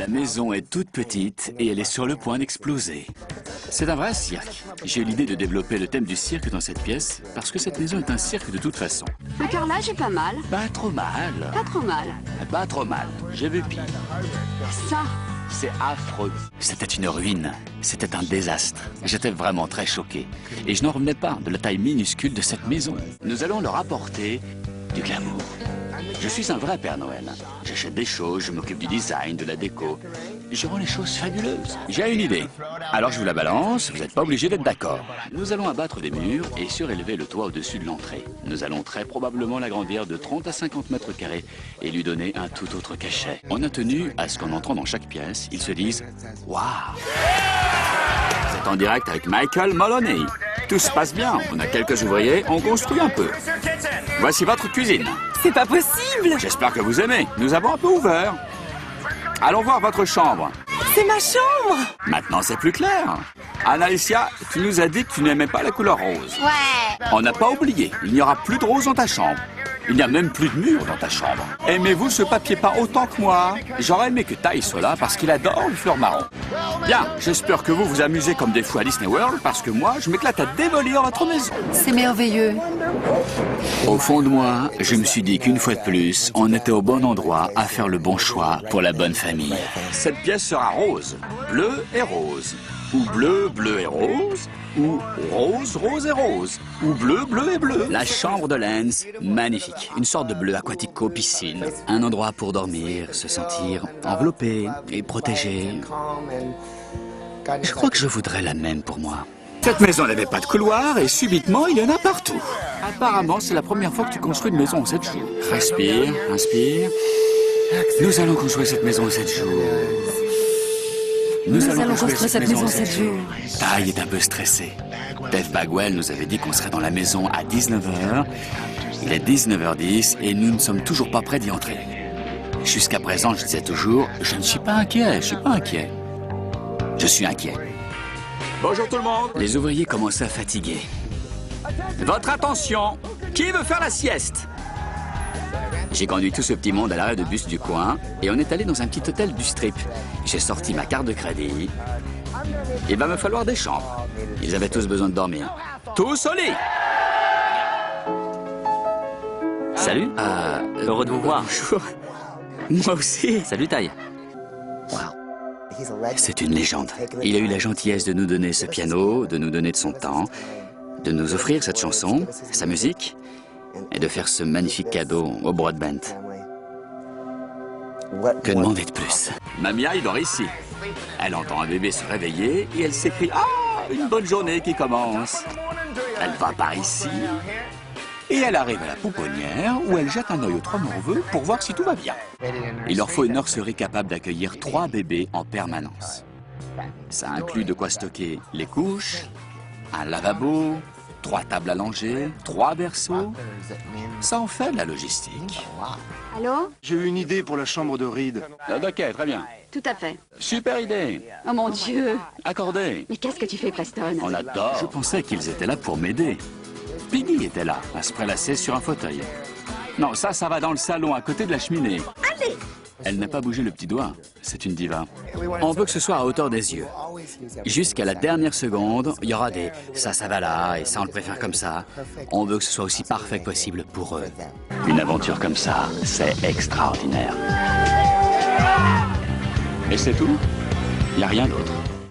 La maison est toute petite et elle est sur le point d'exploser. C'est un vrai cirque. J'ai eu l'idée de développer le thème du cirque dans cette pièce parce que cette maison est un cirque de toute façon. Le carrelage est pas mal. Pas trop mal. Pas trop mal. Pas trop mal. J'ai vu pire. Ça, C'est affreux. C'était une ruine. C'était un désastre. J'étais vraiment très choqué. Et je n'en revenais pas de la taille minuscule de cette maison. Nous allons leur apporter du glamour. Je suis un vrai Père Noël. J'achète des choses, je m'occupe du design, de la déco. Je rends les choses fabuleuses. J'ai une idée. Alors je vous la balance, vous n'êtes pas obligé d'être d'accord. Nous allons abattre des murs et surélever le toit au-dessus de l'entrée. Nous allons très probablement l'agrandir de 30 à 50 mètres carrés et lui donner un tout autre cachet. On a tenu à ce qu'en entrant dans chaque pièce, ils se disent « Waouh !» Vous êtes en direct avec Michael Moloney. Tout se passe bien, on a quelques ouvriers, on construit un peu. Voici votre cuisine. C'est pas possible! J'espère que vous aimez. Nous avons un peu ouvert. Allons voir votre chambre. C'est ma chambre! Maintenant, c'est plus clair. Annalicia, tu nous as dit que tu n'aimais pas la couleur rose. ouais. On n'a pas oublié. Il n'y aura plus de rose dans ta chambre. Il n'y a même plus de mur dans ta chambre. Aimez-vous ce papier peint autant que moi? J'aurais aimé que Ty soit là parce qu'il adore les fleurs marron. Bien, j'espère que vous vous amusez comme des fous à Disney World parce que moi, je m'éclate à démolir votre maison. C'est merveilleux. Au fond de moi, je me suis dit qu'une fois de plus, on était au bon endroit à faire le bon choix pour la bonne famille. Cette pièce sera rose, bleu et rose. Ou bleu, bleu et rose. Ou rose, rose et rose. Ou bleu, bleu et bleu. La chambre de Lance, magnifique. Une sorte de bleu aquatico-piscine. Un endroit pour dormir, se sentir enveloppé et protégé. Je crois que je voudrais la même pour moi. Cette maison n'avait pas de couloir et subitement, il y en a partout. Apparemment, c'est la première fois que tu construis une maison en 7 jours. Respire, inspire. Nous allons construire cette maison en 7 jours. Nous allons construire cette maison en 7 jours. Ty est un peu stressé. Dave Bagwell nous avait dit qu'on serait dans la maison à 19h. Il est 19h10 et nous ne sommes toujours pas prêts d'y entrer. Jusqu'à présent, je disais toujours, je ne suis pas inquiet, je suis pas inquiet. Je suis inquiet. Bonjour tout le monde. Les ouvriers commençaient à fatiguer. Votre attention, qui veut faire la sieste? J'ai conduit tout ce petit monde à l'arrêt de bus du coin et on est allé dans un petit hôtel du Strip. J'ai sorti ma carte de crédit. Il va me falloir des chambres. Ils avaient tous besoin de dormir. Tous au lit! Salut, heureux de vous voir. Bonjour. Moi aussi. Salut Ty. C'est une légende. Il a eu la gentillesse de nous donner ce piano, de nous donner de son temps, de nous offrir cette chanson, sa musique, et de faire ce magnifique cadeau au broadband. Que demander de plus? Mamia, il dort ici. Elle entend un bébé se réveiller et elle s'écrie « Ah, une bonne journée qui commence !» Elle va par ici et elle arrive à la pouponnière où elle jette un œil aux 3 morveux pour voir si tout va bien. Il leur faut une nurserie capable d'accueillir 3 bébés en permanence. Ça inclut de quoi stocker les couches, un lavabo, 3 tables à langer, 3 berceaux. Ça en fait de la logistique. Allô? J'ai eu une idée pour la chambre de Reed. Ok, très bien. Tout à fait. Super idée. Oh mon Dieu! Accordé. Mais qu'est-ce que tu fais, Preston? On adore. Je pensais qu'ils étaient là pour m'aider. Piggy était là, à se prélasser sur un fauteuil. Non, ça va dans le salon, à côté de la cheminée. Allez! Elle n'a pas bougé le petit doigt. C'est une diva. On veut que ce soit à hauteur des yeux. Jusqu'à la dernière seconde, il y aura des « ça va là » et « ça, on le préfère comme ça ». On veut que ce soit aussi parfait que possible pour eux. Une aventure comme ça, c'est extraordinaire. Et c'est tout. Il n'y a rien d'autre.